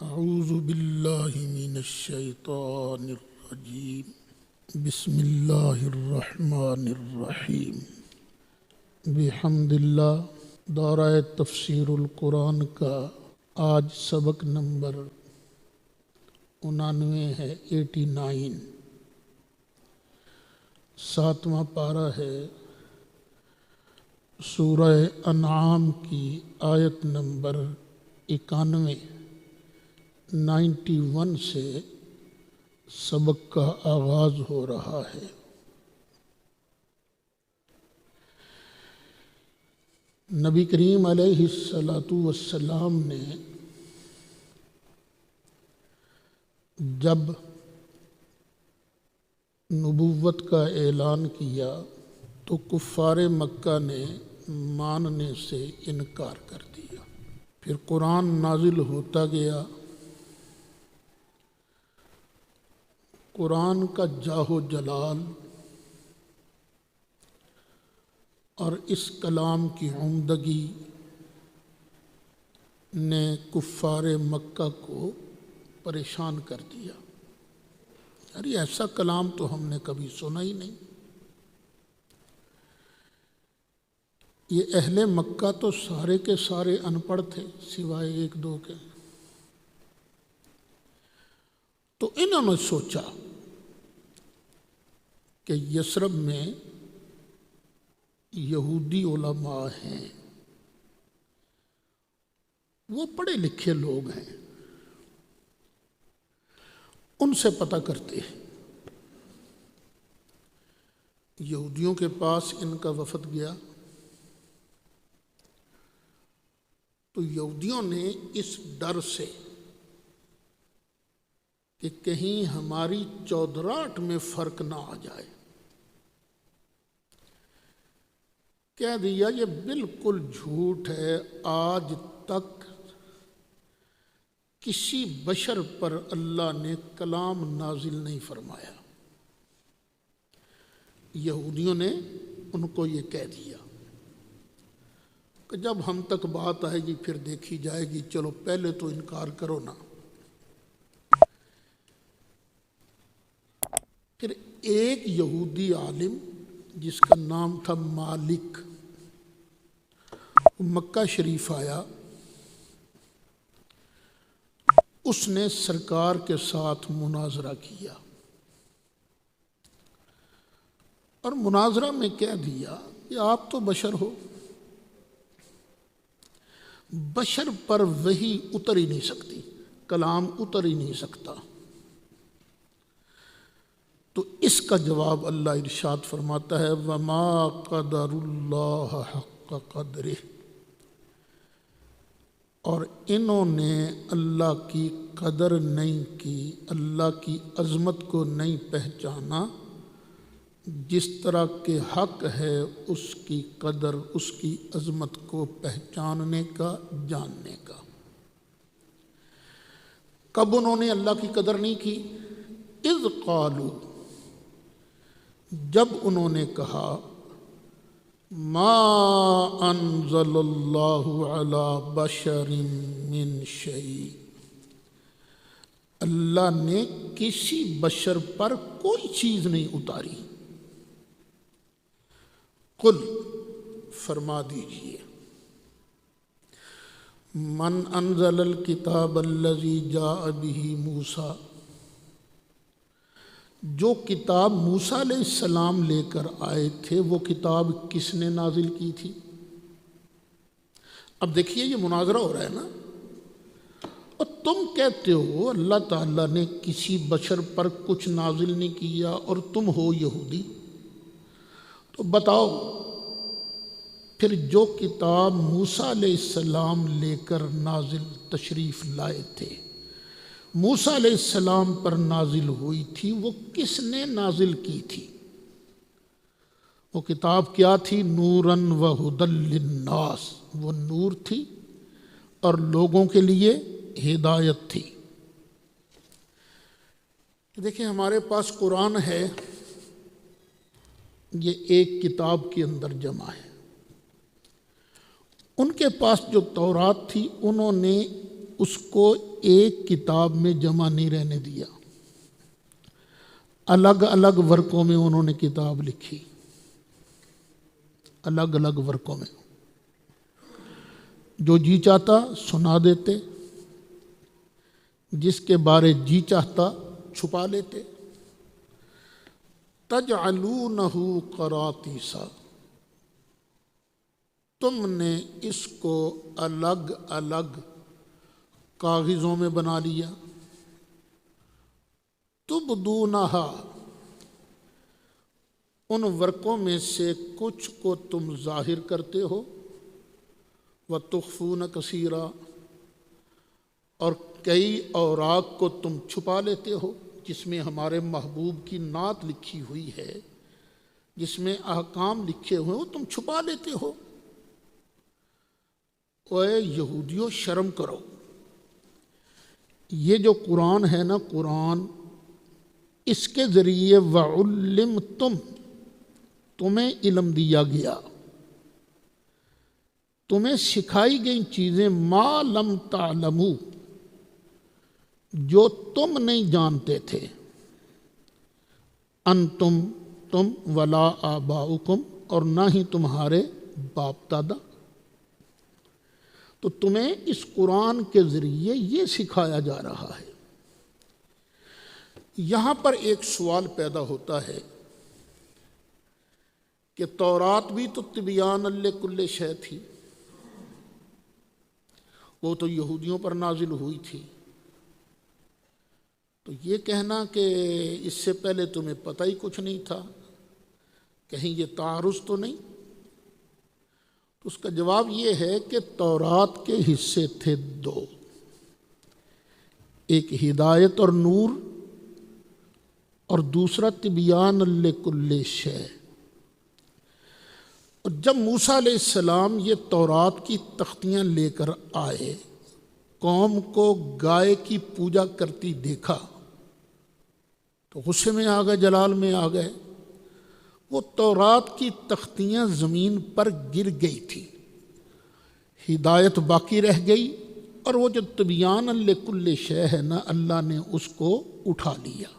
اعوذ باللہ من الشیطان الرجیم بسم اللہ الرحمن الرحیم بحمد اللہ۔ دورہ تفسیر القرآن کا آج سبق نمبر 99 ہے، 89، 7واں پارہ ہے سورہ انعام کی آیت نمبر 91 سے سبق کا آغاز ہو رہا ہے۔ نبی کریم علیہ السلام نے جب نبوت کا اعلان کیا تو کفار مکہ نے ماننے سے انکار کر دیا۔ پھر قرآن نازل ہوتا گیا۔ قرآن کا جاہ و جلال اور اس کلام کی عمدگی نے کفار مکہ کو پریشان کر دیا۔ یعنی ایسا کلام تو ہم نے کبھی سنا ہی نہیں۔ یہ اہل مکہ تو سارے کے سارے ان پڑھ تھے سوائے ایک دو کے۔ تو انہوں نے سوچا کہ یثرب میں یہودی علماء ہیں، وہ پڑھے لکھے لوگ ہیں، ان سے پتہ کرتے ہیں۔ یہودیوں کے پاس ان کا وفد گیا تو یہودیوں نے اس ڈر سے کہ کہیں ہماری چودراہٹ میں فرق نہ آ جائے، کہہ دیا یہ بالکل جھوٹ ہے، آج تک کسی بشر پر اللہ نے کلام نازل نہیں فرمایا۔ یہودیوں نے ان کو یہ کہہ دیا کہ جب ہم تک بات آئے گی پھر دیکھی جائے گی، چلو پہلے تو انکار کرو نا۔ پھر ایک یہودی عالم جس کا نام تھا مالک، مکہ شریف آیا، اس نے سرکار کے ساتھ مناظرہ کیا اور مناظرہ میں کہہ دیا کہ آپ تو بشر ہو، بشر پر وحی اتر ہی نہیں سکتی، کلام اتر ہی نہیں سکتا۔ تو اس کا جواب اللہ ارشاد فرماتا ہے وَمَا قَدَرُ اللَّهَ حَقَّ قَدْرِهِ، اور انہوں نے اللہ کی قدر نہیں کی، اللہ کی عظمت کو نہیں پہچانا جس طرح کہ حق ہے اس کی قدر، اس کی عظمت کو پہچاننے کا، جاننے کا۔ کب انہوں نے اللہ کی قدر نہیں کی؟ اذ قالوا، جب انہوں نے کہا ما انزل اللہ علی بشر من شیء، اللہ نے کسی بشر پر کوئی چیز نہیں اتاری۔ قل، فرما دیجئے، من انزل الکتاب الذی جاء بہ موسیٰ، جو کتاب موسیٰ علیہ السلام لے کر آئے تھے وہ کتاب کس نے نازل کی تھی؟ اب دیکھیے یہ مناظرہ ہو رہا ہے نا، اور تم کہتے ہو اللہ تعالیٰ نے کسی بشر پر کچھ نازل نہیں کیا اور تم ہو یہودی، تو بتاؤ پھر جو کتاب موسیٰ علیہ السلام لے کر نازل تشریف لائے تھے، موسیٰ علیہ السلام پر نازل ہوئی تھی، وہ کس نے نازل کی تھی؟ وہ کتاب کیا تھی؟ نوراً وہدی للناس، وہ نور تھی اور لوگوں کے لیے ہدایت تھی۔ دیکھیں ہمارے پاس قرآن ہے، یہ ایک کتاب کے اندر جمع ہے۔ ان کے پاس جو تورات تھی انہوں نے اس کو ایک کتاب میں جمع نہیں رہنے دیا، الگ الگ ورقوں میں انہوں نے کتاب لکھی، الگ الگ ورقوں میں، جو جی چاہتا سنا دیتے، جس کے بارے جی چاہتا چھپا لیتے۔ تجعلونہ قراطیسا، تم نے اس کو الگ الگ کاغذوں میں بنا لیا، تبدونہا، ان ورقوں میں سے کچھ کو تم ظاہر کرتے ہو، وتخفون کثیرا، اور کئی اوراق کو تم چھپا لیتے ہو، جس میں ہمارے محبوب کی نعت لکھی ہوئی ہے، جس میں احکام لکھے ہوئے وہ تم چھپا لیتے ہو۔ اے یہودیوں شرم کرو، یہ جو قرآن ہے نا، قرآن اس کے ذریعے وَعُلِّمْتُمْ، تمہیں علم دیا گیا، تمہیں سکھائی گئی چیزیں ما لم تعلموا، جو تم نہیں جانتے تھے، انتم، تم، ولا آباؤکم، اور نہ ہی تمہارے باپ دادا۔ تو تمہیں اس قرآن کے ذریعے یہ سکھایا جا رہا ہے۔ یہاں پر ایک سوال پیدا ہوتا ہے کہ تورات بھی تو تبیان لکل شے تھی، وہ تو یہودیوں پر نازل ہوئی تھی، تو یہ کہنا کہ اس سے پہلے تمہیں پتہ ہی کچھ نہیں تھا، کہیں یہ تعارض تو نہیں؟ تو اس کا جواب یہ ہے کہ تورات کے حصے تھے دو، ایک ہدایت اور نور، اور دوسرا تبیان لکل شے۔ اور جب موسیٰ علیہ السلام یہ تورات کی تختیاں لے کر آئے، قوم کو گائے کی پوجا کرتی دیکھا تو غصے میں آ گئے، جلال میں آ گئے۔ وہ تورات کی تختیاں زمین پر گر گئی تھی، ہدایت باقی رہ گئی، اور وہ جو تبیان لکل شے ہے نا، اللہ نے اس کو اٹھا لیا۔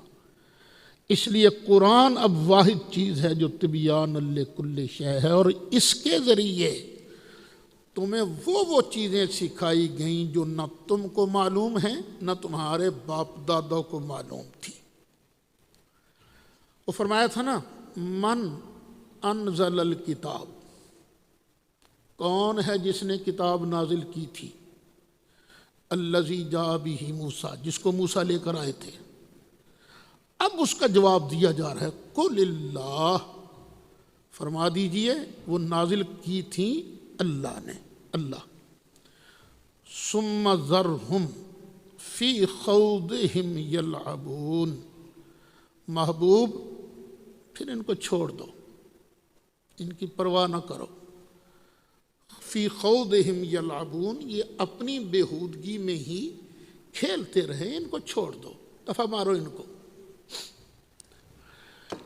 اس لیے قرآن اب واحد چیز ہے جو تبیان لکل شے ہے، اور اس کے ذریعے تمہیں وہ چیزیں سکھائی گئیں جو نہ تم کو معلوم ہیں، نہ تمہارے باپ دادوں کو معلوم تھی۔ وہ فرمایا تھا نا، من انزل الکتاب، کون ہے جس نے کتاب نازل کی تھی؟ الذی جاء بہ موسیٰ، جس کو موسیٰ لے کر آئے تھے۔ اب اس کا جواب دیا جا رہا ہے، قل اللہ، فرما دیجئے وہ نازل کی تھی اللہ نے، اللہ۔ ثم ذرہم فی خوضہم یلعبون، محبوب پھر ان کو چھوڑ دو، ان کی پرواہ نہ کرو۔ فی خوضہم یلعبون، یہ اپنی بےہودگی میں ہی کھیلتے رہے، ان کو چھوڑ دو، دفع مارو ان کو،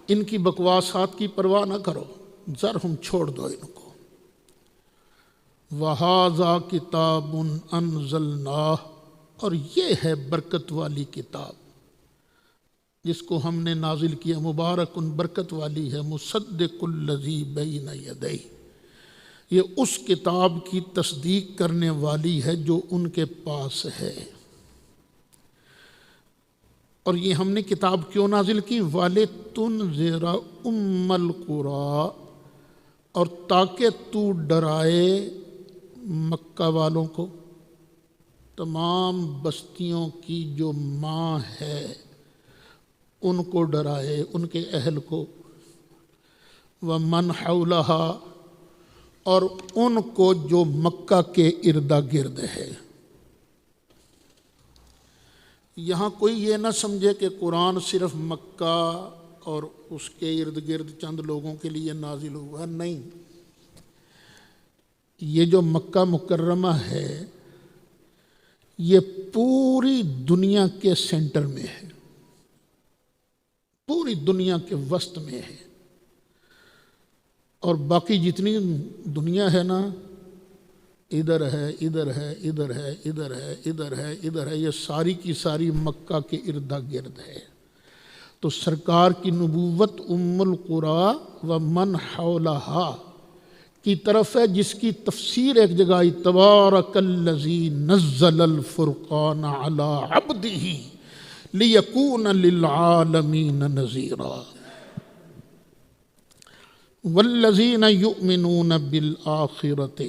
ان کی بکواسات کی پرواہ نہ کرو، ذرہم چھوڑ دو ان کو۔ وَهَذَا كِتَابٌ أَنزَلْنَاهُ، اور یہ ہے برکت والی کتاب جس کو ہم نے نازل کیا، مبارک برکت والی ہے، مصدق الذی بین یدیہ، یہ اس کتاب کی تصدیق کرنے والی ہے جو ان کے پاس ہے۔ اور یہ ہم نے کتاب کیوں نازل کی؟ وَلِتُنذِرَ أُمَّ الْقُرَىٰ، اور تاکہ تو ڈرائے مکہ والوں کو، تمام بستیوں کی جو ماں ہے ان کو ڈرائے، ان کے اہل کو، وَمَنْ حَوْلَهَا، اور ان کو جو مکہ کے اردا گرد ہے۔ یہاں کوئی یہ نہ سمجھے کہ قرآن صرف مکہ اور اس کے ارد گرد چند لوگوں کے لیے نازل ہوا، نہیں، یہ جو مکہ مکرمہ ہے یہ پوری دنیا کے سینٹر میں ہے، پوری دنیا کے وسط میں ہے، اور باقی جتنی دنیا ہے نا ادھر ہے ادھر ہے ادھر ہے ادھر ہے ادھر ہے ادھر ہے، یہ ساری کی ساری مکہ کے ارد گرد ہے۔ تو سرکار کی نبوت ام القریٰ و من حولہا کی طرف ہے، جس کی تفسیر ایک جگہ آئی تبارک الذی نزل الفرقان علی عبدہ لیکون للعالمین نذیرا والذین یؤمنون بالآخرۃ،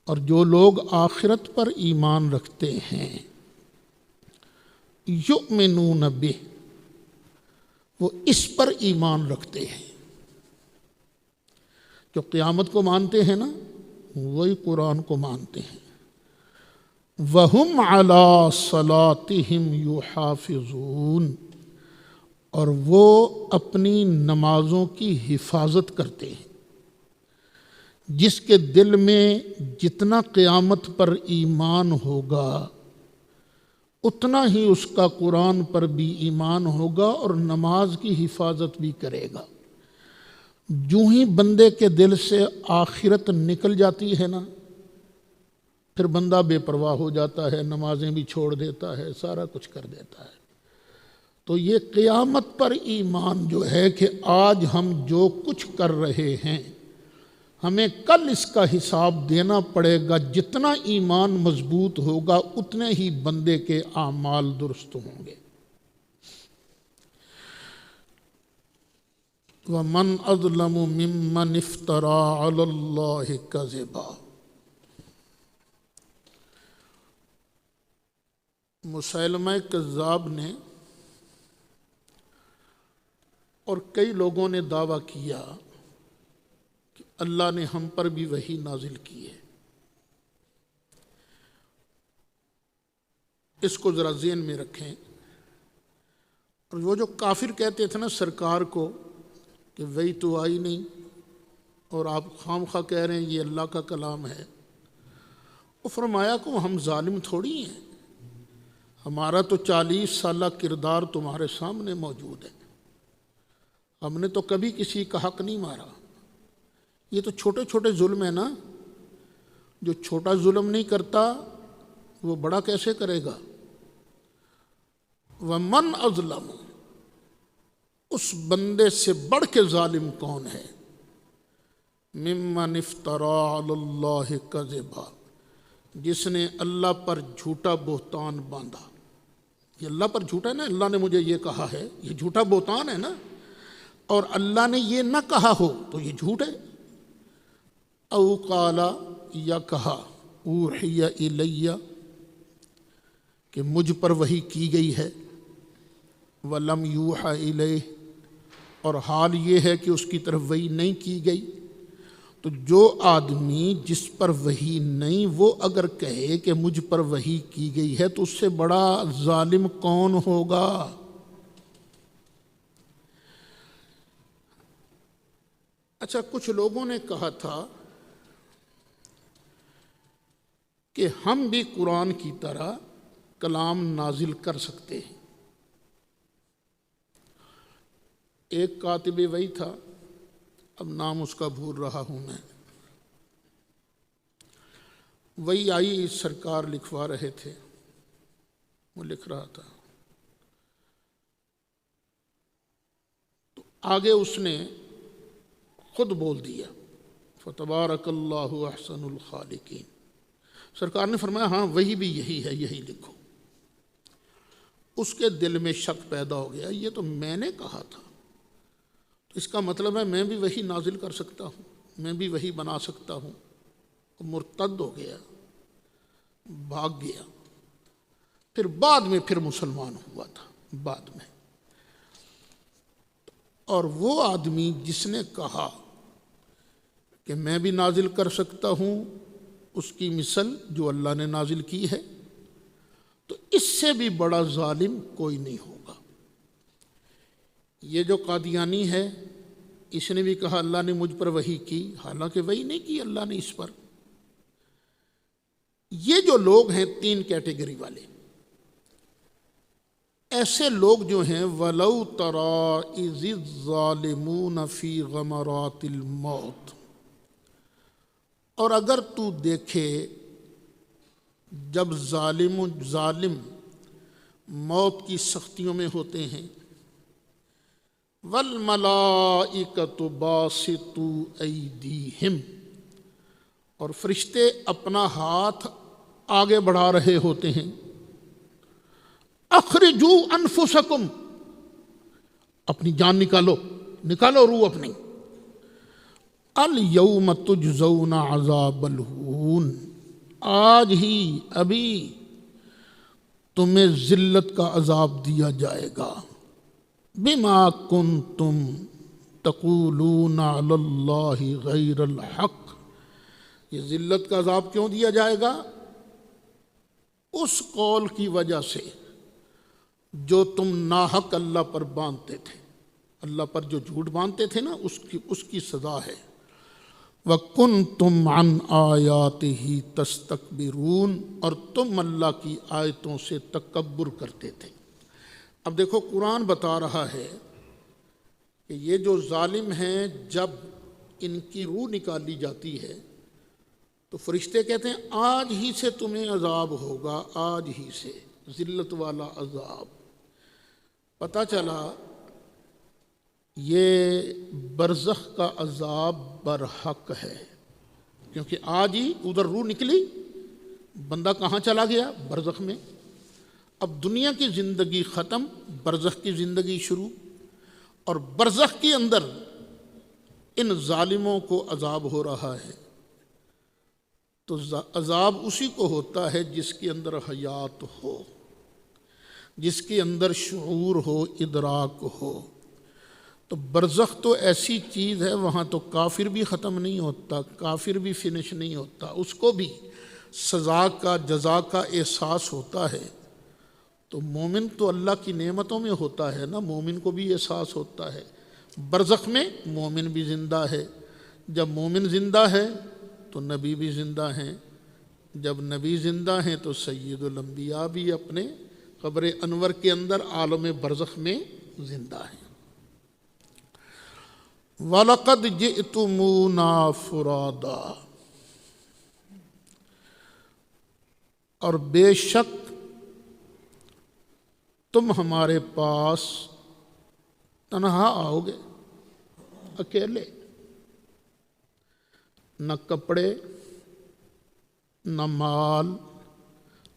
اور جو لوگ آخرت پر ایمان رکھتے ہیں، یؤمنون بہ، وہ اس پر ایمان رکھتے ہیں، جو قیامت کو مانتے ہیں نا وہی قرآن کو مانتے ہیں۔ وَهُمْ عَلَىٰ صَلَاتِهِمْ يُحَافِظُونَ، اور وہ اپنی نمازوں کی حفاظت کرتے ہیں۔ جس کے دل میں جتنا قیامت پر ایمان ہوگا اتنا ہی اس کا قرآن پر بھی ایمان ہوگا اور نماز کی حفاظت بھی کرے گا۔ جو ہی بندے کے دل سے آخرت نکل جاتی ہے نا، پھر بندہ بے پرواہ ہو جاتا ہے، نمازیں بھی چھوڑ دیتا ہے، سارا کچھ کر دیتا ہے۔ تو یہ قیامت پر ایمان جو ہے کہ آج ہم جو کچھ کر رہے ہیں ہمیں کل اس کا حساب دینا پڑے گا، جتنا ایمان مضبوط ہوگا اتنے ہی بندے کے اعمال درست ہوں گے۔ وَمَنْ أَظْلَمُ مِمَّنِ افْتَرَىٰ عَلَى اللَّهِ كَذِبًا، مسیلمہ کذاب نے اور کئی لوگوں نے دعویٰ کیا کہ اللہ نے ہم پر بھی وحی نازل کی ہے۔ اس کو ذرا ذہن میں رکھیں۔ اور وہ جو کافر کہتے تھے نا سرکار کو کہ وحی تو آئی نہیں اور آپ خام خواہ کہہ رہے ہیں یہ اللہ کا کلام ہے، وہ فرمایا کہ ہم ظالم تھوڑی ہیں، ہمارا تو 40 سالہ کردار تمہارے سامنے موجود ہے، ہم نے تو کبھی کسی کا حق نہیں مارا۔ یہ تو چھوٹے چھوٹے ظلم ہیں نا، جو چھوٹا ظلم نہیں کرتا وہ بڑا کیسے کرے گا۔ وَمَنْ أَظْلَمُ، اس بندے سے بڑھ کے ظالم کون ہے، مِمَّنِ افْتَرَىٰ عَلَى اللَّهِ كَذِبًا، جس نے اللہ پر جھوٹا بہتان باندھا۔ یہ اللہ پر جھوٹا ہے نا، اللہ نے مجھے یہ کہا ہے، یہ جھوٹا بہتان ہے نا، اور اللہ نے یہ نہ کہا ہو تو یہ جھوٹ ہے۔ او قال، یا کہا، اوحی الی، کہ مجھ پر وحی کی گئی ہے، ولم یوحى الیہ، اور حال یہ ہے کہ اس کی طرف وحی نہیں کی گئی۔ تو جو آدمی جس پر وحی نہیں وہ اگر کہے کہ مجھ پر وحی کی گئی ہے تو اس سے بڑا ظالم کون ہوگا۔ اچھا، کچھ لوگوں نے کہا تھا کہ ہم بھی قرآن کی طرح کلام نازل کر سکتے ہیں۔ ایک کاتب وحی تھا، اب نام اس کا بھول رہا ہوں میں، وہی آئی سرکار لکھوا رہے تھے، وہ لکھ رہا تھا، تو آگے اس نے خود بول دیا، فتبارک اللہ احسن الخالقین۔ سرکار نے فرمایا ہاں وہی بھی یہی ہے، یہی لکھو۔ اس کے دل میں شک پیدا ہو گیا، یہ تو میں نے کہا تھا، تو اس کا مطلب ہے میں بھی وہی نازل کر سکتا ہوں، میں بھی وہی بنا سکتا ہوں۔ مرتد ہو گیا، بھاگ گیا، پھر بعد میں پھر مسلمان ہوا تھا بعد میں۔ اور وہ آدمی جس نے کہا کہ میں بھی نازل کر سکتا ہوں، اس کی مثل جو اللہ نے نازل کی ہے، تو اس سے بھی بڑا ظالم کوئی نہیں ہوگا۔ یہ جو قادیانی ہے، اس نے بھی کہا اللہ نے مجھ پر وحی کی، حالانکہ وحی نہیں کی اللہ نے اس پر۔ یہ جو لوگ ہیں 3 کیٹیگری والے، ایسے لوگ جو ہیں وَلَوْ تَرَىٰ إِذِ الظَّالِمُونَ فِي غَمَرَاتِ الْمَوْتِ، اور اگر تو دیکھے جب ظالم موت کی سختیوں میں ہوتے ہیں، والملائکۃ باسطوا ایدیہم، اور فرشتے اپنا ہاتھ آگے بڑھا رہے ہوتے ہیں، اخرجوا انفسکم، اپنی جان نکالو روح اپنی، الیوم تجزون عذاب الہون، آج ہی ابھی تمہیں ذلت کا عذاب دیا جائے گا، بما کنتم تقولون علی اللہ غیر الحق، یہ ذلت کا عذاب کیوں دیا جائے گا؟ اس قول کی وجہ سے جو تم ناحق اللہ پر باندھتے تھے، اللہ پر جو جھوٹ باندھتے تھے نا، اس کی سزا ہے۔ وَكُنْتُمْ عَنْ آيَاتِهِ تَسْتَكْبِرُونَ، اور تم اللہ کی آیتوں سے تکبر کرتے تھے۔ اب دیکھو قرآن بتا رہا ہے کہ یہ جو ظالم ہیں جب ان کی روح نکالی جاتی ہے تو فرشتے کہتے ہیں آج ہی سے تمہیں عذاب ہوگا، آج ہی سے ذلت والا عذاب۔ پتہ چلا یہ برزخ کا عذاب برحق ہے، کیونکہ آج ہی ادھر روح نکلی، بندہ کہاں چلا گیا؟ برزخ میں۔ اب دنیا کی زندگی ختم، برزخ کی زندگی شروع، اور برزخ کے اندر ان ظالموں کو عذاب ہو رہا ہے۔ تو عذاب اسی کو ہوتا ہے جس کے اندر حیات ہو، جس کے اندر شعور ہو، ادراک ہو۔ تو برزخ تو ایسی چیز ہے، وہاں تو کافر بھی ختم نہیں ہوتا، کافر بھی فنش نہیں ہوتا، اس کو بھی سزا کا، جزا کا احساس ہوتا ہے۔ تو مومن تو اللہ کی نعمتوں میں ہوتا ہے نا، مومن کو بھی احساس ہوتا ہے۔ برزخ میں مومن بھی زندہ ہے، جب مومن زندہ ہے تو نبی بھی زندہ ہیں، جب نبی زندہ ہیں تو سید الانبیاء بھی اپنے قبر انور کے اندر عالم برزخ میں زندہ ہیں۔ وَلَقَدْ جِئْتُمُونَا فُرَادًا، اور بے شک تم ہمارے پاس تنہا آؤ گے، اکیلے، نہ کپڑے، نہ مال،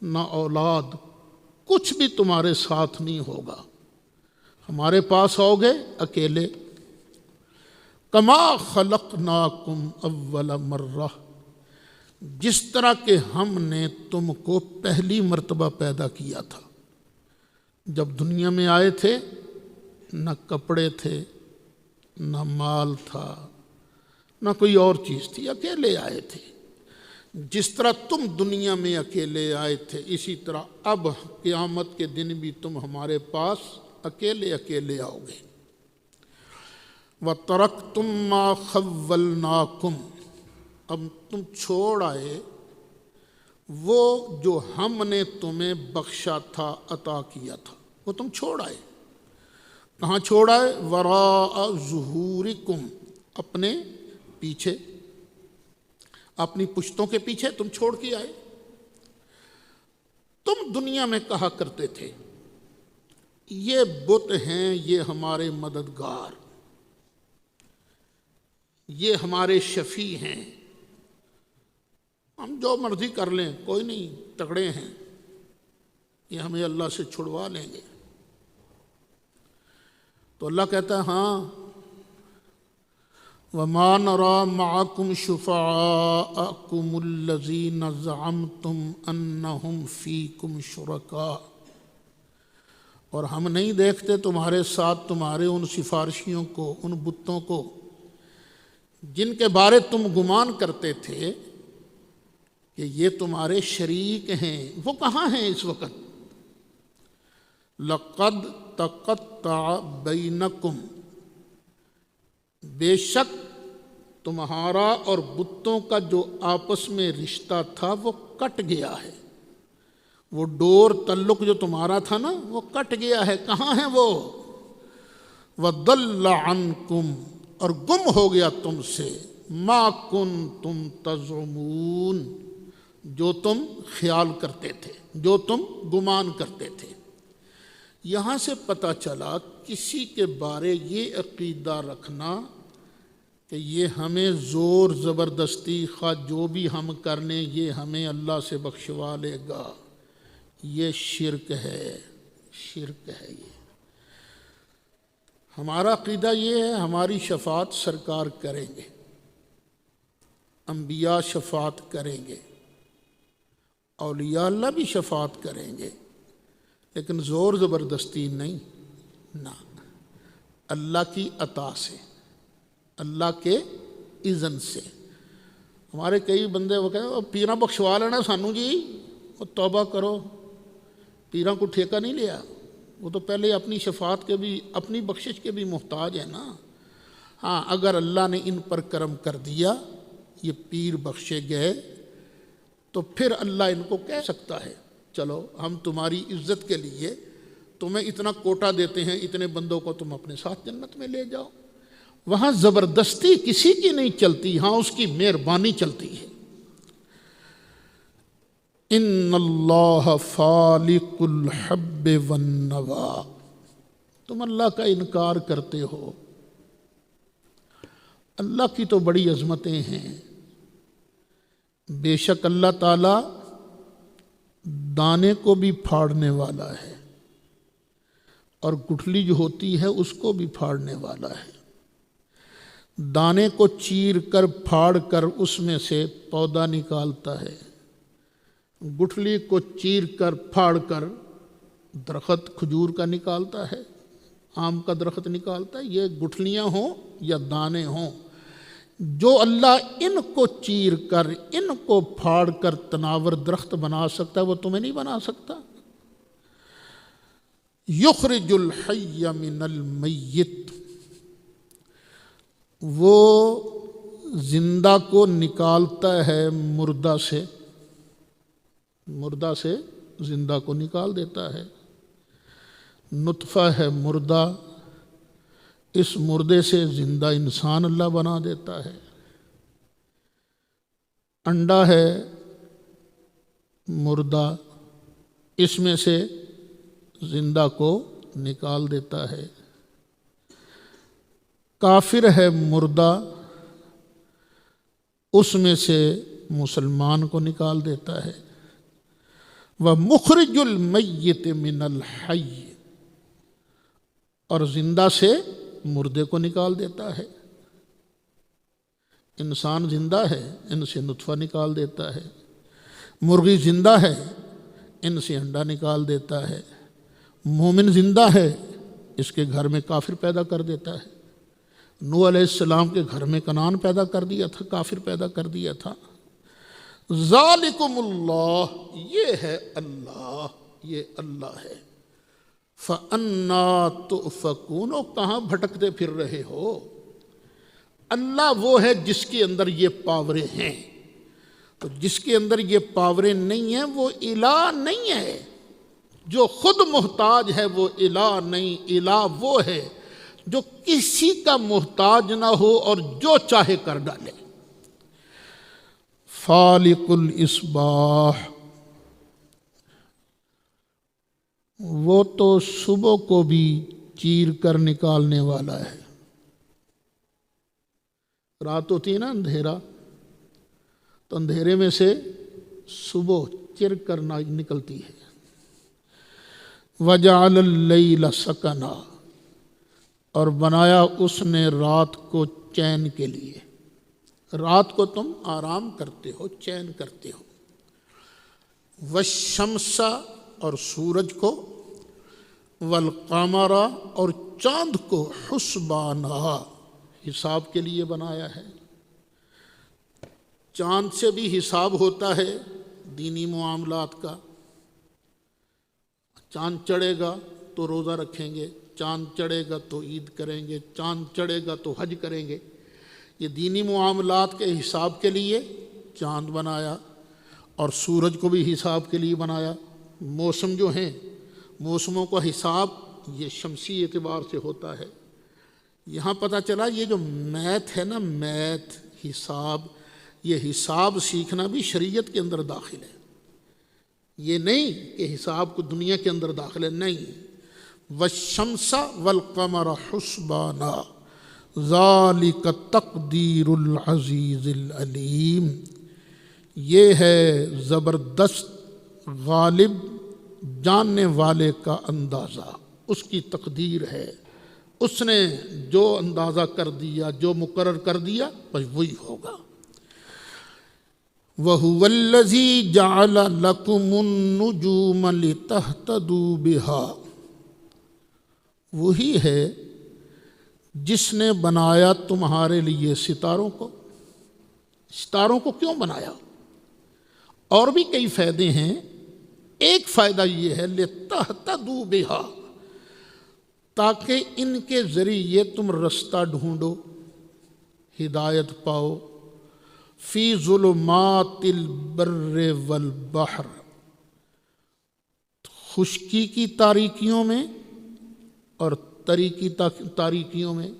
نہ اولاد، کچھ بھی تمہارے ساتھ نہیں ہوگا، ہمارے پاس آؤ گے اکیلے۔ کما خلقناکم اول مرہ، جس طرح کہ ہم نے تم کو پہلی مرتبہ پیدا کیا تھا۔ جب دنیا میں آئے تھے نہ کپڑے تھے، نہ مال تھا، نہ کوئی اور چیز تھی، اکیلے آئے تھے۔ جس طرح تم دنیا میں اکیلے آئے تھے، اسی طرح اب قیامت کے دن بھی تم ہمارے پاس اکیلے اکیلے آؤ گے۔ وَتَرَكْتُمْ مَا خَوَّلْنَاكُمْ، اب تم چھوڑ آئے وہ جو ہم نے تمہیں بخشا تھا، عطا کیا تھا، وہ تم چھوڑ آئے۔ کہاں چھوڑ آئے؟ وَرَاءَ ظُهُورِكُمْ، اپنے پیچھے، اپنی پشتوں کے پیچھے تم چھوڑ کے آئے۔ تم دنیا میں کہا کرتے تھے یہ بت ہیں، یہ ہمارے مددگار، یہ ہمارے شفیع ہیں، ہم جو مرضی کر لیں، کوئی نہیں، تگڑے ہیں، یہ ہمیں اللہ سے چھڑوا لیں گے۔ تو اللہ کہتا ہے ہاں، وَمَا نَرَى مَعَكُمْ شُفَعَاءَكُمُ الَّذِينَ زَعَمْتُمْ أَنَّهُمْ فِيكُمْ شُرَكَاء، اور ہم نہیں دیکھتے تمہارے ساتھ تمہارے ان سفارشیوں کو، ان بتوں کو جن کے بارے تم گمان کرتے تھے کہ یہ تمہارے شریک ہیں، وہ کہاں ہیں اس وقت؟ لَقَدْ تَقَطَّعَ بَيْنَكُمْ، بے شک تمہارا اور بتوں کا جو آپس میں رشتہ تھا وہ کٹ گیا ہے، وہ ڈور تعلق جو تمہارا تھا نا وہ کٹ گیا ہے۔ کہاں ہیں وہ؟ وَضَلَّ عَنْكُمْ، اور گم ہو گیا تم سے، ما کنتم تزعمون، جو تم خیال کرتے تھے، جو تم گمان کرتے تھے۔ یہاں سے پتہ چلا کسی کے بارے یہ عقیدہ رکھنا کہ یہ ہمیں زور زبردستی خواہ جو بھی ہم کرنے یہ ہمیں اللہ سے بخشوا لے گا، یہ شرک ہے، شرک ہے۔ یہ ہمارا عقیدہ یہ ہے ہماری شفاعت سرکار کریں گے، انبیاء شفاعت کریں گے، اولیاء اللہ بھی شفاعت کریں گے، لیکن زور زبردستی نہیں، نہ، اللہ کی عطا سے، اللہ کے اذن سے۔ ہمارے کئی بندے وہ کہتے ہیں پیراں بخشوا لینا سانو جی، وہ توبہ کرو، پیراں کو ٹھیکہ نہیں لیا، وہ تو پہلے اپنی شفاعت کے بھی، اپنی بخشش کے بھی محتاج ہے نا۔ ہاں، اگر اللہ نے ان پر کرم کر دیا، یہ پیر بخشے گئے، تو پھر اللہ ان کو کہہ سکتا ہے چلو ہم تمہاری عزت کے لیے تمہیں اتنا کوٹا دیتے ہیں، اتنے بندوں کو تم اپنے ساتھ جنت میں لے جاؤ۔ وہاں زبردستی کسی کی نہیں چلتی، ہاں اس کی مہربانی چلتی ہے۔ ان اللہ فالق الحب والنوا، تم اللہ کا انکار کرتے ہو، اللہ کی تو بڑی عظمتیں ہیں۔ بے شک اللہ تعالیٰ دانے کو بھی پھاڑنے والا ہے اور گٹھلی جو ہوتی ہے اس کو بھی پھاڑنے والا ہے۔ دانے کو چیر کر پھاڑ کر اس میں سے پودا نکالتا ہے، گٹھلی کو چیر کر پھاڑ کر درخت کھجور کا نکالتا ہے، آم کا درخت نکالتا ہے۔ یہ گٹھلیاں ہوں یا دانے ہوں، جو اللہ ان کو چیر کر، ان کو پھاڑ کر تناور درخت بنا سکتا ہے، وہ تمہیں نہیں بنا سکتا۔ یخرج الحی من المیت، وہ زندہ کو نکالتا ہے مردہ سے، مردہ سے زندہ کو نکال دیتا ہے۔ نطفہ ہے مردہ، اس مردے سے زندہ انسان اللہ بنا دیتا ہے۔ انڈا ہے مردہ، اس میں سے زندہ کو نکال دیتا ہے۔ کافر ہے مردہ، اس میں سے مسلمان کو نکال دیتا ہے۔ وَمُخْرِجُ الْمَيِّتِ مِنَ الْحَيِّ، اور زندہ سے مردے کو نکال دیتا ہے۔ انسان زندہ ہے، ان سے نطفہ نکال دیتا ہے۔ مرغی زندہ ہے، ان سے انڈا نکال دیتا ہے۔ مومن زندہ ہے، اس کے گھر میں کافر پیدا کر دیتا ہے۔ نوح علیہ السلام کے گھر میں کنعان پیدا کر دیا تھا، کافر پیدا کر دیا تھا۔ ذالکم اللہ، یہ ہے اللہ، یہ اللہ ہے۔ فَأَنَّا تُؤْفَكُونَ، کہاں بھٹکتے پھر رہے ہو؟ اللہ وہ ہے جس کے اندر یہ پاوریں ہیں، تو جس کے اندر یہ پاوریں نہیں ہیں وہ الہ نہیں ہے۔ جو خود محتاج ہے وہ الہ نہیں، الہ وہ ہے جو کسی کا محتاج نہ ہو اور جو چاہے کر ڈالے۔ فالق الاصباح، وہ تو صبح کو بھی چیر کر نکالنے والا ہے۔ رات ہوتی ہے نا اندھیرا، تو اندھیرے میں سے صبح چر کر نکلتی ہے۔ وَجَعَلَ اللَّيْلَ سَكَنًا، اور بنایا اس نے رات کو چین کے لیے۔ رات کو تم آرام کرتے ہو، چین کرتے ہو۔ وَالشَّمْسَ، اور سورج کو، وَالْقَمَرَ، اور چاند کو، حسبانا، حساب کے لیے بنایا ہے۔ چاند سے بھی حساب ہوتا ہے دینی معاملات کا۔ چاند چڑھے گا تو روزہ رکھیں گے، چاند چڑھے گا تو عید کریں گے، چاند چڑھے گا تو حج کریں گے۔ یہ دینی معاملات کے حساب کے لیے چاند بنایا، اور سورج کو بھی حساب کے لیے بنایا۔ موسم جو ہیں، موسموں کا حساب یہ شمسی اعتبار سے ہوتا ہے۔ یہاں پتہ چلا یہ جو میتھ ہے نا، میتھ حساب، یہ حساب سیکھنا بھی شریعت کے اندر داخل ہے، یہ نہیں کہ حساب کو دنیا کے اندر داخل ہے، نہیں۔ والشمس والقمر حسبانا ذالک تقدیر العزیز العلیم، یہ ہے زبردست غالب جاننے والے کا اندازہ، اس کی تقدیر ہے، اس نے جو اندازہ کر دیا، جو مقرر کر دیا بس وہی ہوگا۔ وَهُوَ الَّذِي جَعَلَ لَكُمُ النُّجُومَ لِتَهْتَدُوا بِهَا، وہی ہے جس نے بنایا تمہارے لیے ستاروں کو۔ ستاروں کو کیوں بنایا؟ اور بھی کئی فائدے ہیں، ایک فائدہ یہ ہے لِتَهْتَدُوا بِهَا، تاکہ ان کے ذریعے تم رستہ ڈھونڈو، ہدایت پاؤ، فی ظلمات البر والبحر، خشکی کی تاریکیوں میں اور تاریکیوں میں۔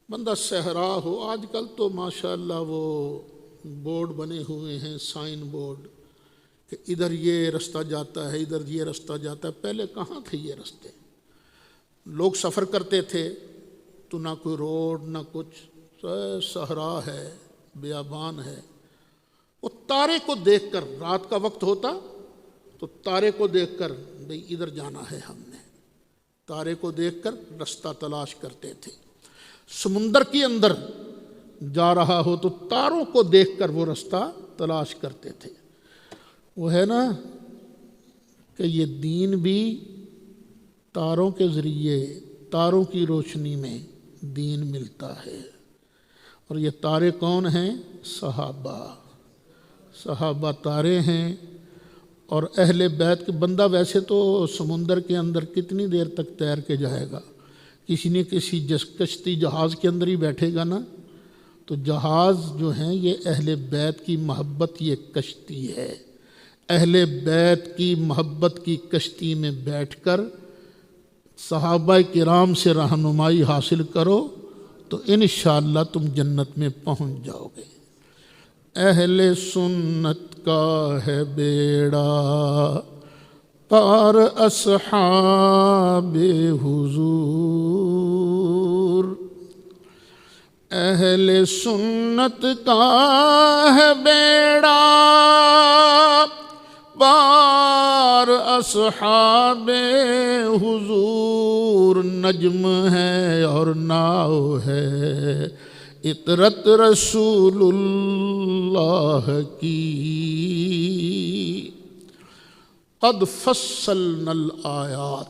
بندہ صحرا ہو، آج کل تو ماشاءاللہ وہ بورڈ بنے ہوئے ہیں، سائن بورڈ، کہ ادھر یہ رستہ جاتا ہے، ادھر یہ رستہ جاتا ہے۔ پہلے کہاں تھے یہ رستے؟ لوگ سفر کرتے تھے تو نہ کوئی روڈ نہ کچھ، صحرا ہے، بیابان ہے۔ وہ تارے کو دیکھ کر، رات کا وقت ہوتا تو تارے کو دیکھ کر بھئی ادھر جانا ہے، ہم نے تارے کو دیکھ کر رستہ تلاش کرتے تھے۔ سمندر کے اندر جا رہا ہو تو تاروں کو دیکھ کر وہ رستہ تلاش کرتے تھے۔ وہ ہے نا کہ یہ دین بھی تاروں کے ذریعے، تاروں کی روشنی میں دین ملتا ہے۔ اور یہ تارے کون ہیں؟ صحابہ۔ صحابہ تارے ہیں، اور اہل بیت کے بندہ ویسے تو سمندر کے اندر کتنی دیر تک تیر کے جائے گا؟ کسی نہ کسی کشتی جہاز کے اندر ہی بیٹھے گا نا۔ تو جہاز جو ہیں یہ اہل بیت کی محبت، یہ کشتی ہے۔ اہل بیت کی محبت کی کشتی میں بیٹھ کر صحابہ کرام سے رہنمائی حاصل کرو تو انشاءاللہ تم جنت میں پہنچ جاؤ گے۔ اہل سنت کا ہے بیڑا پار اصحاب حضور، اہل سنت کا ہے بیڑا پار اصحاب حضور، نجم ہے اور ناؤ ہے اطرت رسول اللہ کی، قد فصلنا الآیات،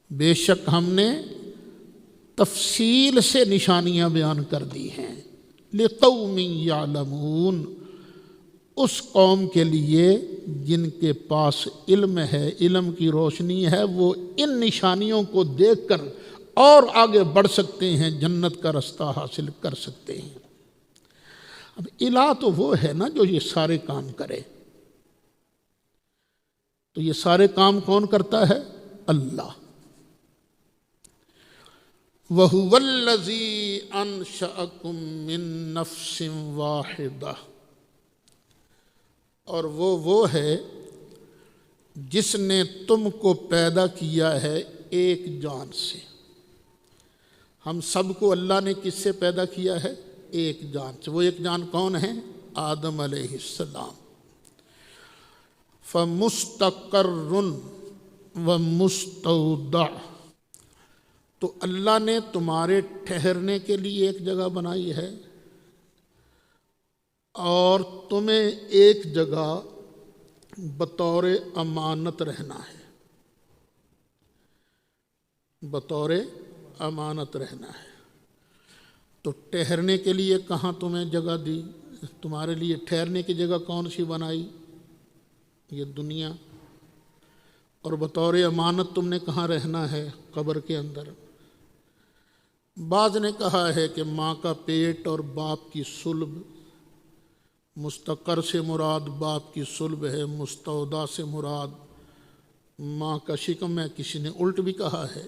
بے شک ہم نے تفصیل سے نشانیاں بیان کر دی ہیں، لقوم یعلمون، اس قوم کے لیے جن کے پاس علم ہے، علم کی روشنی ہے، وہ ان نشانیوں کو دیکھ کر اور آگے بڑھ سکتے ہیں، جنت کا رستہ حاصل کر سکتے ہیں۔ اب الہ تو وہ ہے نا جو یہ سارے کام کرے، تو یہ سارے کام کون کرتا ہے؟ اللہ۔ وَهُوَ الَّذِي أَنشَأَكُم مِّن نَّفْسٍ وَاحِدَةٍ، اور وہ ہے جس نے تم کو پیدا کیا ہے ایک جان سے۔ ہم سب کو اللہ نے کس سے پیدا کیا ہے؟ ایک جان سے۔ وہ ایک جان کون ہے؟ آدم علیہ السلام۔ فَمُسْتَقَرٌّ وَمُسْتَوْدَعٌ، تو اللہ نے تمہارے ٹھہرنے کے لیے ایک جگہ بنائی ہے، اور تمہیں ایک جگہ بطور امانت رہنا ہے، بطور امانت رہنا ہے۔ تو ٹھہرنے کے لیے کہاں تمہیں جگہ دی؟ تمہارے لیے ٹھہرنے کی جگہ کون سی بنائی؟ یہ دنیا۔ اور بطور امانت تم نے کہاں رہنا ہے؟ قبر کے اندر۔ بعض نے کہا ہے کہ ماں کا پیٹ اور باپ کی صلب، مستقر سے مراد باپ کی صلب ہے، مستودع سے مراد ماں کا شکم ہے۔ کسی نے الٹ بھی کہا ہے،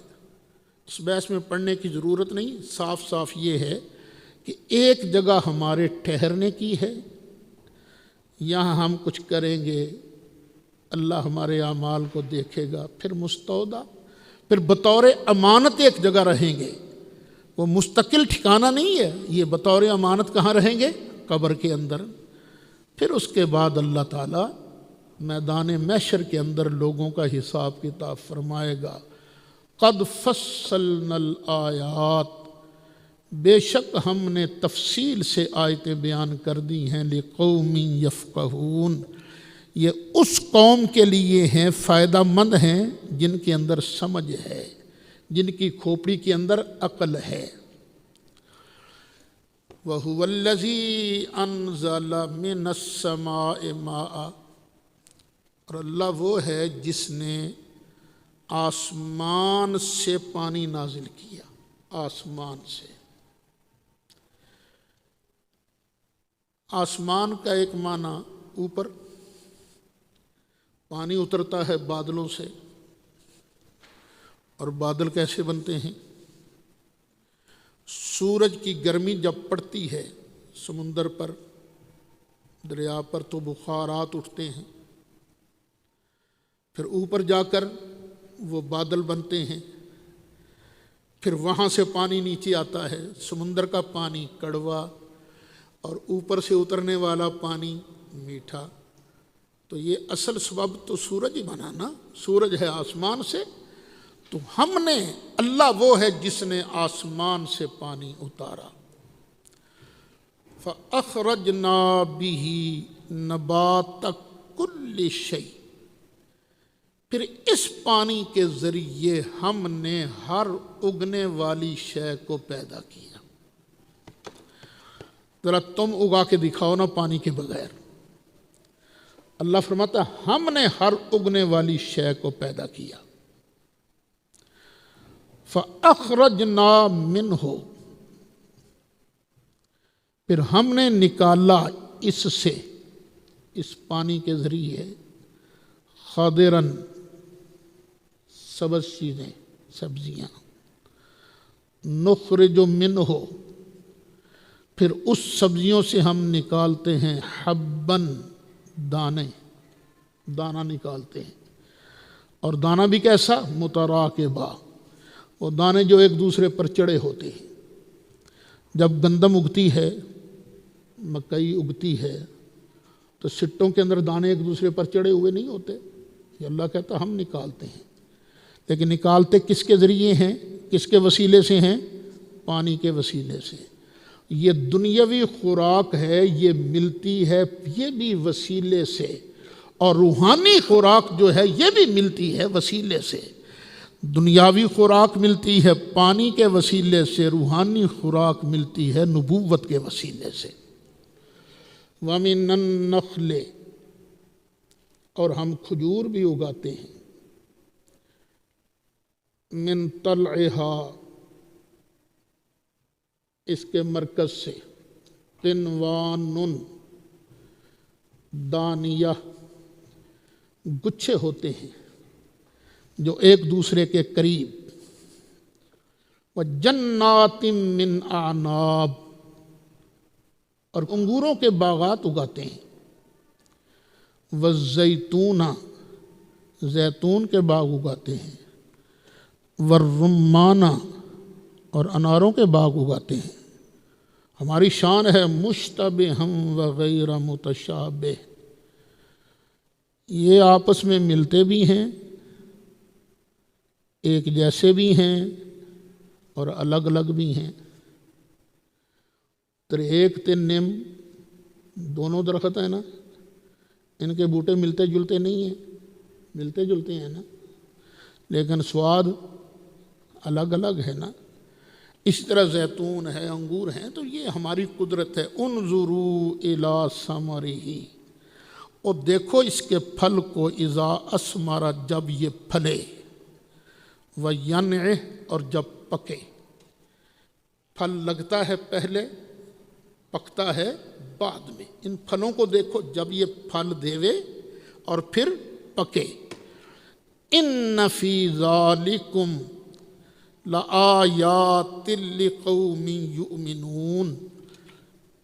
اس بحث میں پڑھنے کی ضرورت نہیں، صاف صاف یہ ہے کہ ایک جگہ ہمارے ٹھہرنے کی ہے، یہاں ہم کچھ کریں گے، اللہ ہمارے اعمال کو دیکھے گا، پھر مستودع، پھر بطور امانت ایک جگہ رہیں گے، وہ مستقل ٹھکانہ نہیں ہے، یہ بطور امانت کہاں رہیں گے؟ قبر کے اندر۔ پھر اس کے بعد اللہ تعالیٰ میدان محشر کے اندر لوگوں کا حساب کتاب فرمائے گا۔ قد فصلنا الآیات، بے شک ہم نے تفصیل سے آیتیں بیان کر دی ہیں، لقوم یفقہون، یہ اس قوم کے لیے ہیں، فائدہ مند ہیں، جن کے اندر سمجھ ہے، جن کی کھوپڑی کے اندر عقل ہے۔ وَهُوَ الَّذِي أَنزَلَ مِنَ السَّمَاءِ مَاءً، اور اللہ وہ ہے جس نے آسمان سے پانی نازل کیا، آسمان سے۔ آسمان کا ایک معنی اوپر، پانی اترتا ہے بادلوں سے، اور بادل کیسے بنتے ہیں؟ سورج کی گرمی جب پڑتی ہے سمندر پر، دریا پر، تو بخارات اٹھتے ہیں، پھر اوپر جا کر وہ بادل بنتے ہیں، پھر وہاں سے پانی نیچے آتا ہے، سمندر کا پانی کڑوا اور اوپر سے اترنے والا پانی میٹھا۔ تو یہ اصل سبب تو سورج ہی بنا نا، سورج ہے آسمان سے، تو ہم نے، اللہ وہ ہے جس نے آسمان سے پانی اتارا۔ فَأَخْرَجْنَا بِهِ نَبَاتَ كُلِّ شَيْءٍ، پھر اس پانی کے ذریعے ہم نے ہر اگنے والی شے کو پیدا کیا۔ ذرا تم اگا کے دکھاؤ نا پانی کے بغیر۔ اللہ فرماتا ہے ہم نے ہر اگنے والی شے کو پیدا کیا۔ فَأَخْرَجْنَا مِنْهُ، پھر ہم نے نکالا اس سے، اس پانی کے ذریعے، خَضِرًا، سبز چیزیں، سبزیاں، نُخْرِجُ مِنْهُ، پھر اس سبزیوں سے ہم نکالتے ہیں، حباً، دانے، دانہ نکالتے ہیں، اور دانہ بھی کیسا؟ متراکبہ، وہ دانے جو ایک دوسرے پر چڑھے ہوتے ہیں۔ جب گندم اگتی ہے، مکئی اگتی ہے، تو سٹوں کے اندر دانے ایک دوسرے پر چڑھے ہوئے نہیں ہوتے، یہ اللہ کہتا ہم نکالتے ہیں، لیکن نکالتے کس کے ذریعے ہیں؟ کس کے وسیلے سے ہیں؟ پانی کے وسیلے سے۔ یہ دنیاوی خوراک ہے، یہ ملتی ہے یہ بھی وسیلے سے، اور روحانی خوراک جو ہے یہ بھی ملتی ہے وسیلے سے۔ دنیاوی خوراک ملتی ہے پانی کے وسیلے سے، روحانی خوراک ملتی ہے نبوت کے وسیلے سے۔ وَمِنَ النَّخْلِ، اور ہم کھجور بھی اگاتے ہیں، مِن طَلْعِهَا، اس کے مرکز سے، قِنْوَانٌ، دانیہ، گچھے ہوتے ہیں جو ایک دوسرے کے قریب، وَجَنَّاتٍ مِّنْ أَعْنَابٍ، اور انگوروں کے باغات اگاتے ہیں، وَالزَّيْتُونَ، زیتون کے باغ اگاتے ہیں، وَالرُّمَّانَ، اور اناروں کے باغ اگاتے ہیں۔ ہماری شان ہے مشتبہم وغیر متشابہ، یہ آپس میں ملتے بھی ہیں، ایک جیسے بھی ہیں، اور الگ الگ بھی ہیں۔ ایک تے نیم، دونوں درخت ہیں نا، ان کے بوٹے ملتے جلتے نہیں ہیں، ملتے جلتے ہیں نا، لیکن سواد الگ الگ ہے نا۔ اسی طرح زیتون ہے، انگور ہیں، تو یہ ہماری قدرت ہے۔ انظروا الی ثمرہ، اور دیکھو اس کے پھل کو، اذا اثمر، جب یہ پھلے، وینعہ، اور جب پکے۔ پھل لگتا ہے پہلے، پکتا ہے بعد میں۔ ان پھلوں کو دیکھو جب یہ پھل دیوے اور پھر پکے۔ ان فی ذالکم لآیات لقوم یؤمنون،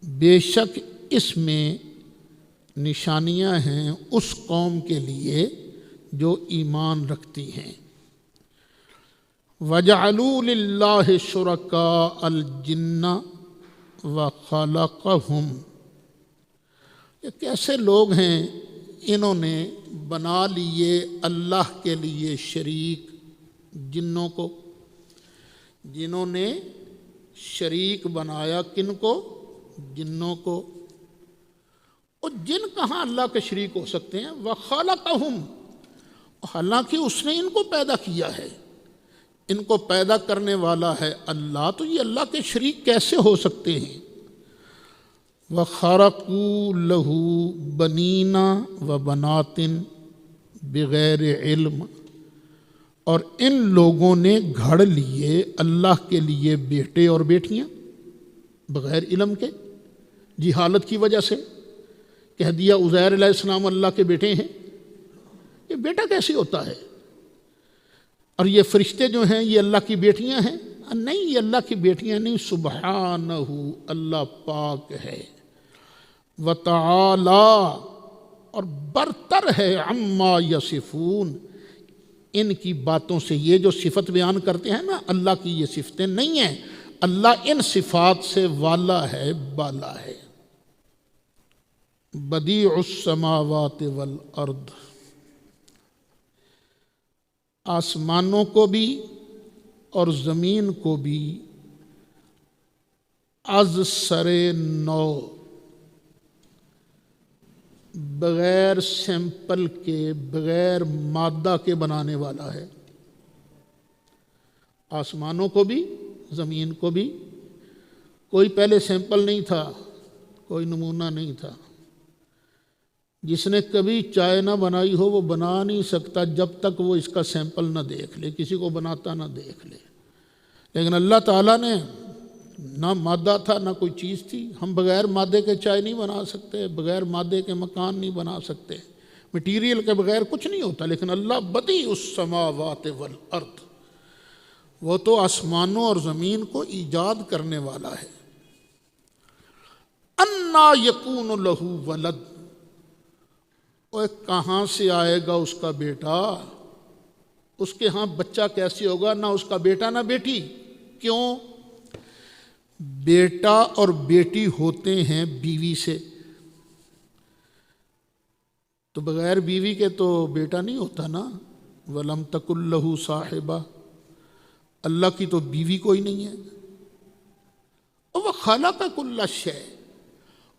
بے شک اس میں نشانیاں ہیں اس قوم کے لیے جو ایمان رکھتی ہیں۔ وَجَعَلُوا لِلَّهِ شُرَكَاءَ الْجِنَّ وَخَلَقَهُمْ، یہ کیسے لوگ ہیں انہوں نے بنا لیے اللہ کے لیے شریک جنوں کو، جنہوں نے شریک بنایا کن کو؟ جنوں کو۔ اور جن کہاں اللہ کے شریک ہو سکتے ہیں؟ وَخَلَقَهُمْ، حالانکہ اس نے ان کو پیدا کیا ہے، ان کو پیدا کرنے والا ہے اللہ، تو یہ اللہ کے شریک کیسے ہو سکتے ہیں؟ وَخَرَقُوا لَهُ بَنِينَ وَبَنَاتٍ بِغَيْرِ علم، اور ان لوگوں نے گھڑ لیے اللہ کے لیے بیٹے اور بیٹیاں بغیر علم کے، جہالت کی وجہ سے کہہ دیا عزیر علیہ السلام اللہ کے بیٹے ہیں۔ یہ بیٹا کیسے ہوتا ہے؟ اور یہ فرشتے جو ہیں یہ اللہ کی بیٹیاں ہیں؟ نہیں، یہ اللہ کی بیٹیاں نہیں، سبحانہ، اللہ پاک ہے، وتعالی، اور برتر ہے، عما یصفون، ان کی باتوں سے۔ یہ جو صفت بیان کرتے ہیں نا اللہ کی، یہ صفتیں نہیں ہیں، اللہ ان صفات سے والا ہے، بالا ہے۔ بدیع السماوات والارض، آسمانوں کو بھی اور زمین کو بھی از سر نو، بغیر سیمپل کے، بغیر مادہ کے بنانے والا ہے۔ آسمانوں کو بھی زمین کو بھی، کوئی پہلے سیمپل نہیں تھا، کوئی نمونہ نہیں تھا۔ جس نے کبھی چائے نہ بنائی ہو وہ بنا نہیں سکتا جب تک وہ اس کا سیمپل نہ دیکھ لے، کسی کو بناتا نہ دیکھ لے۔ لیکن اللہ تعالیٰ نے نہ مادہ تھا نہ کوئی چیز تھی، ہم بغیر مادے کے چائے نہیں بنا سکتے، بغیر مادے کے مکان نہیں بنا سکتے، مٹیریل کے بغیر کچھ نہیں ہوتا۔ لیکن اللہ بدیع السماوات والارض، وہ تو آسمانوں اور زمین کو ایجاد کرنے والا ہے۔ انا یکون لہ ولد، اور کہاں سے آئے گا اس کا بیٹا؟ اس کے ہاں بچہ کیسے ہوگا؟ نہ اس کا بیٹا نہ بیٹی۔ کیوں؟ بیٹا اور بیٹی ہوتے ہیں بیوی سے، تو بغیر بیوی کے تو بیٹا نہیں ہوتا نا۔ وَلَمْ تَكُن لَهُ صَاحِبَةٌ، اللہ کی تو بیوی کوئی نہیں ہے۔ وَخَلَقَ كُلَّ شَيْءٍ،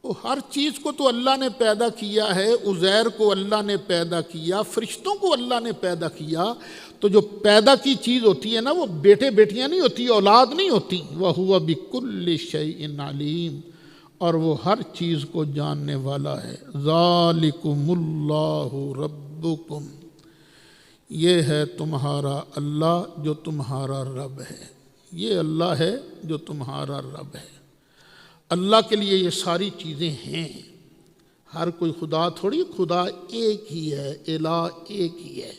وہ ہر چیز کو تو اللہ نے پیدا کیا ہے۔ عزیر کو اللہ نے پیدا کیا، فرشتوں کو اللہ نے پیدا کیا، تو جو پیدا کی چیز ہوتی ہے نا وہ بیٹے بیٹیاں نہیں ہوتی، اولاد نہیں ہوتی۔ وَهُوَ بِكُلِّ شَيْءٍ عَلِيمٌ، اور وہ ہر چیز کو جاننے والا ہے۔ ذَلِكُمُ اللَّهُ رَبُّكُمْ، یہ ہے تمہارا اللہ جو تمہارا رب ہے، یہ اللہ ہے جو تمہارا رب ہے۔ اللہ کے لیے یہ ساری چیزیں ہیں، ہر کوئی خدا تھوڑی، خدا ایک ہی ہے، الہ ایک ہی ہے۔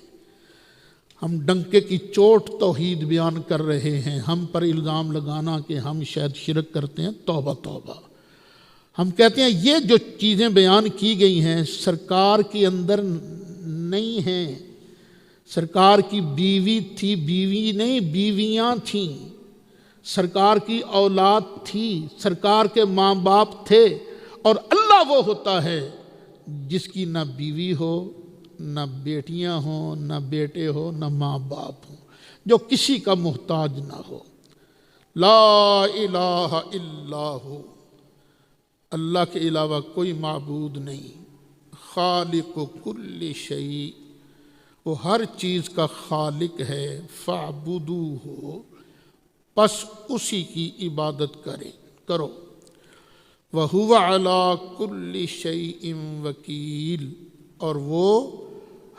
ہم ڈنکے کی چوٹ توحید بیان کر رہے ہیں، ہم پر الزام لگانا کہ ہم شاید شرک کرتے ہیں، توبہ توبہ۔ ہم کہتے ہیں یہ جو چیزیں بیان کی گئی ہیں سرکار کے اندر نہیں ہیں۔ سرکار کی بیوی تھی، بیوی نہیں بیویاں تھیں، سرکار کی اولاد تھی، سرکار کے ماں باپ تھے، اور اللہ وہ ہوتا ہے جس کی نہ بیوی ہو، نہ بیٹیاں ہوں، نہ بیٹے ہو، نہ ماں باپ ہوں، جو کسی کا محتاج نہ ہو۔ لا الہ الا ہو، اللہ کے علاوہ کوئی معبود نہیں۔ خالق کل شیء، وہ ہر چیز کا خالق ہے۔ فاعبدوہ، پس اسی کی عبادت کرو۔ وَهُوَ عَلَىٰ كُلِّ شَيْءٍ وَكِيلٌ، اور وہ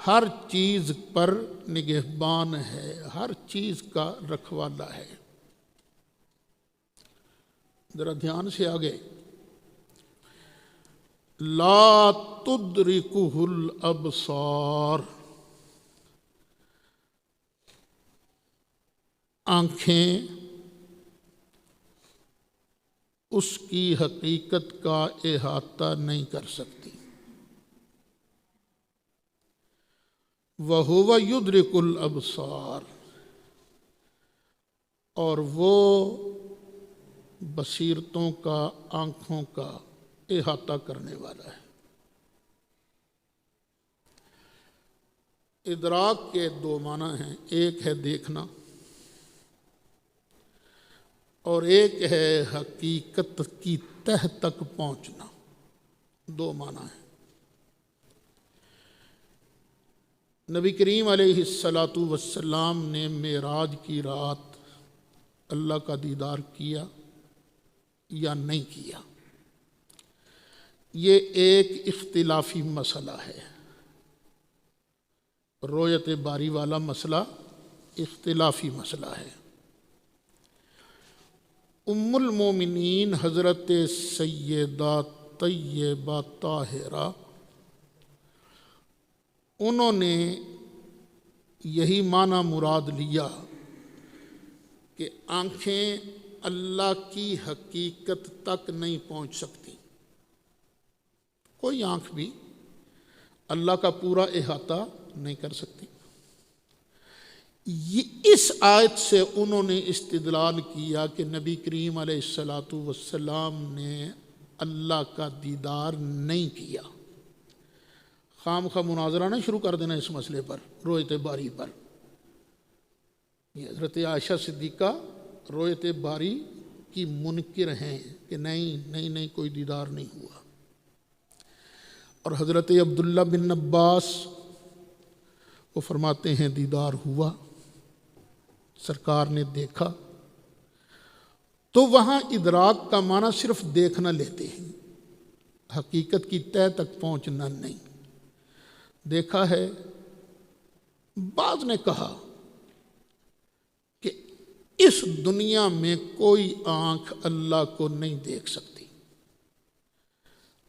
ہر چیز پر نگہبان ہے، ہر چیز کا رکھوالا ہے۔ ذرا دھیان سے آگے، لا تدرکہ الابصار، آنکھیں اس کی حقیقت کا احاطہ نہیں کر سکتی۔ وَهُوَ يُدْرِكُ الْأَبْصَارَ، اور وہ بصیرتوں کا، آنکھوں کا احاطہ کرنے والا ہے۔ ادراک کے دو معنی ہیں، ایک ہے دیکھنا اور ایک ہے حقیقت کی تہ تک پہنچنا، دو معنی ہیں۔ نبی کریم علیہ الصلاۃ والسلام نے معراج کی رات اللہ کا دیدار کیا یا نہیں کیا، یہ ایک اختلافی مسئلہ ہے۔ رؤیت باری والا مسئلہ اختلافی مسئلہ ہے۔ ام المومنین حضرت سیدہ طیبہ طاہرہ، انہوں نے یہی معنی مراد لیا کہ آنکھیں اللہ کی حقیقت تک نہیں پہنچ سکتی، کوئی آنکھ بھی اللہ کا پورا احاطہ نہیں کر سکتی۔ اس آیت سے انہوں نے استدلال کیا کہ نبی کریم علیہ الصلاۃ والسلام نے اللہ کا دیدار نہیں کیا۔ خام خواہ مناظرہ نہ شروع کر دینا اس مسئلے پر، رؤیت باری پر۔ یہ حضرت عائشہ صدیقہ رؤیت باری کی منکر ہیں کہ نہیں کوئی دیدار نہیں ہوا، اور حضرت عبداللہ بن عباس وہ فرماتے ہیں دیدار ہوا، سرکار نے دیکھا۔ تو وہاں ادراک کا معنی صرف دیکھنا لیتے ہیں، حقیقت کی تہ تک پہنچنا نہیں۔ دیکھا ہے، بعض نے کہا کہ اس دنیا میں کوئی آنکھ اللہ کو نہیں دیکھ سکتی،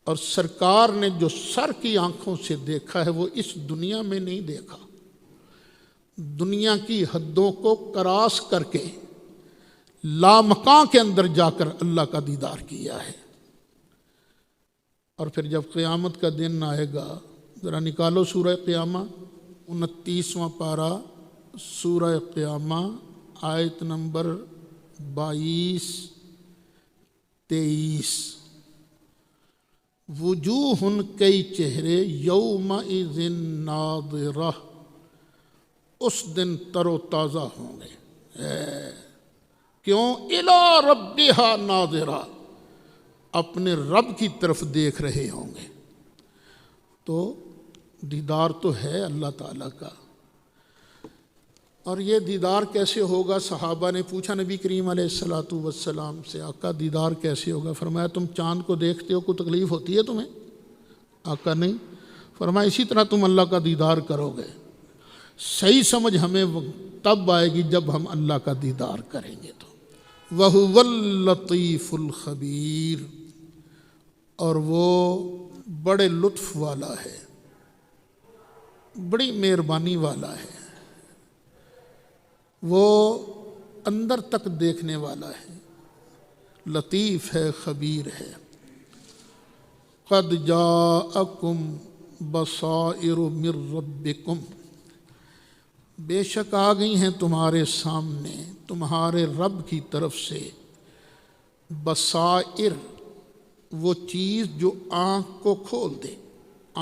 اور سرکار نے جو سر کی آنکھوں سے دیکھا ہے وہ اس دنیا میں نہیں دیکھا، دنیا کی حدوں کو کراس کر کے لامکاں کے اندر جا کر اللہ کا دیدار کیا ہے۔ اور پھر جب قیامت کا دن آئے گا، ذرا نکالو سورہ قیامہ، 29واں پارہ سورہ قیامہ، آیت نمبر 22-23۔ وجوہ کئی چہرے یومئذ ناظرہ، اس دن تر و تازہ ہوں گے۔ کیوں؟ الی ربہا ناظرہ، اپنے رب کی طرف دیکھ رہے ہوں گے۔ تو دیدار تو ہے اللہ تعالیٰ کا، اور یہ دیدار کیسے ہوگا؟ صحابہ نے پوچھا نبی کریم علیہ الصلاۃ والسلام سے، آقا دیدار کیسے ہوگا؟ فرمایا تم چاند کو دیکھتے ہو، کوئی تکلیف ہوتی ہے تمہیں؟ آقا نہیں۔ فرمایا اسی طرح تم اللہ کا دیدار کرو گے۔ صحیح سمجھ ہمیں تب آئے گی جب ہم اللہ کا دیدار کریں گے۔ تو وَهُوَ اللَّطِيفُ الْخَبِيرُ، اور وہ بڑے لطف والا ہے، بڑی مہربانی والا ہے، وہ اندر تک دیکھنے والا ہے، لطیف ہے، خبیر ہے۔ قد جاءکم بصائر من ربکم، بے شک آ گئی ہیں تمہارے سامنے تمہارے رب کی طرف سے بصائر، وہ چیز جو آنکھ کو کھول دے،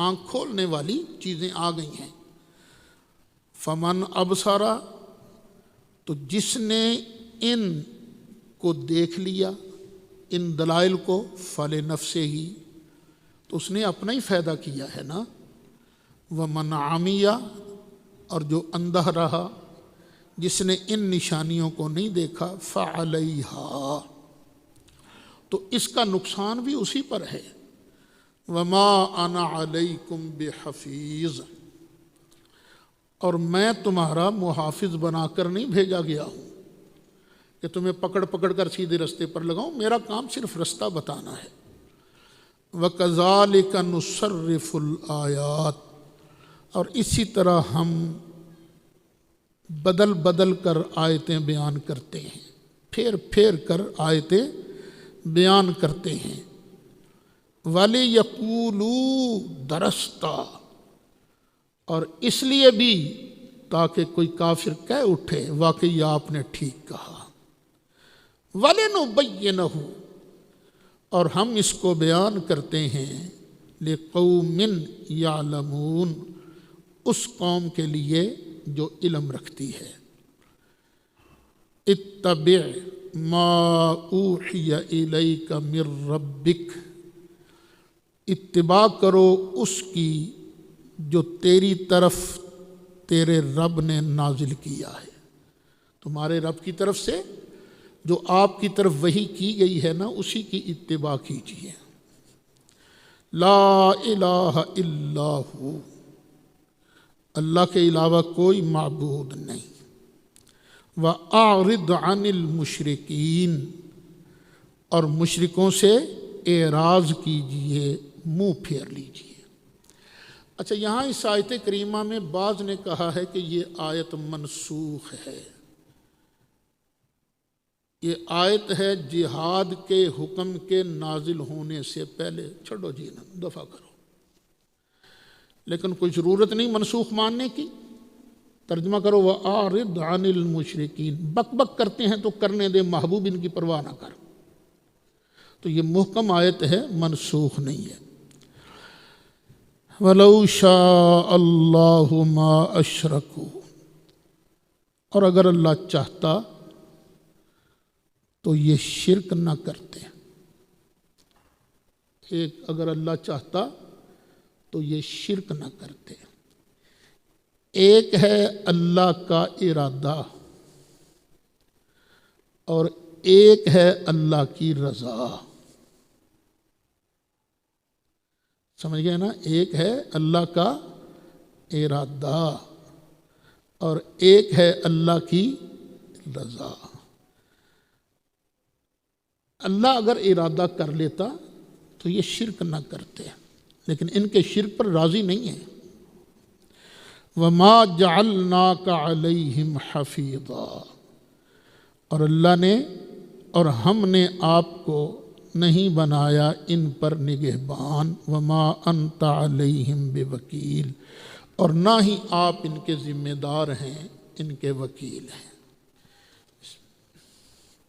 آنکھ کھولنے والی چیزیں آ گئی ہیں۔ فمن ابصرا، تو جس نے ان کو دیکھ لیا، ان دلائل کو، فلنفسہ ہی، تو اس نے اپنا ہی فائدہ کیا ہے نا۔ ومن عمیہ، اور جو اندھا رہا، جس نے ان نشانیوں کو نہیں دیکھا، فعلیہا، تو اس کا نقصان بھی اسی پر ہے۔ وما انا علیکم بحفیظ، اور میں تمہارا محافظ بنا کر نہیں بھیجا گیا ہوں کہ تمہیں پکڑ پکڑ کر سیدھے رستے پر لگاؤں، میرا کام صرف رستہ بتانا ہے۔ وَكَذَلِكَ نُصَرِّفُ الْآيَاتِ، اور اسی طرح ہم بدل بدل کر آیتیں بیان کرتے ہیں، پھیر پھیر کر آیتیں بیان کرتے ہیں وَلِيَقُولُوا دَرَسْتَ، اور اس لیے بھی تاکہ کوئی کافر کہہ اٹھے واقعی آپ نے ٹھیک کہا، وَلِنُبَيِّنَهُ، اور ہم اس کو بیان کرتے ہیں لِقَوْمٍ يَعْلَمُونَ، اس قوم کے لیے جو علم رکھتی ہے۔ اتبع ما اوحی الیک من ربک، اتباع کرو اس کی جو تیری طرف تیرے رب نے نازل کیا ہے، تمہارے رب کی طرف سے جو آپ کی طرف وحی کی گئی ہے نا، اسی کی اتباع کیجیے۔ لا الہ الا ہو، اللہ کے علاوہ کوئی معبود نہیں۔ وَأَعْرِضْ عَنِ الْمُشْرِكِينَ، اور مشرکوں سے اعراض کیجئے، منہ پھیر لیجئے۔ اچھا، یہاں اس آیت کریمہ میں بعض نے کہا ہے کہ یہ آیت منسوخ ہے، یہ آیت ہے جہاد کے حکم کے نازل ہونے سے پہلے۔ چھوڑو جی نا، دفع کرو، لیکن کوئی ضرورت نہیں منسوخ ماننے کی۔ ترجمہ کرو وَأَعْرِضْ عَنِ الْمُشْرِكِينَ، بک بک کرتے ہیں تو کرنے دے، محبوب ان کی پرواہ نہ کر۔ تو یہ محکم آیت ہے، منسوخ نہیں ہے۔ وَلَوْ شَاءَ اللَّهُ مَا أَشْرَكُوا، اور اگر اللہ چاہتا تو یہ شرک نہ کرتے۔ اگر اللہ چاہتا تو یہ شرک نہ کرتے۔ ایک ہے اللہ کا ارادہ اور ایک ہے اللہ کی رضا، سمجھ گئے نا؟ ایک ہے اللہ کا ارادہ اور ایک ہے اللہ کی رضا۔ اللہ اگر ارادہ کر لیتا تو یہ شرک نہ کرتے، لیکن ان کے شرک پر راضی نہیں ہے۔ وَمَا جَعَلْنَاكَ عَلَيْهِمْ حَفِيظًا، اور اللہ نے اور ہم نے آپ کو نہیں بنایا ان پر نگہبان۔ وَمَا أَنْتَ عَلَيْهِمْ بِوَكِيلٍ، اور نہ ہی آپ ان کے ذمہ دار ہیں، ان کے وکیل ہیں۔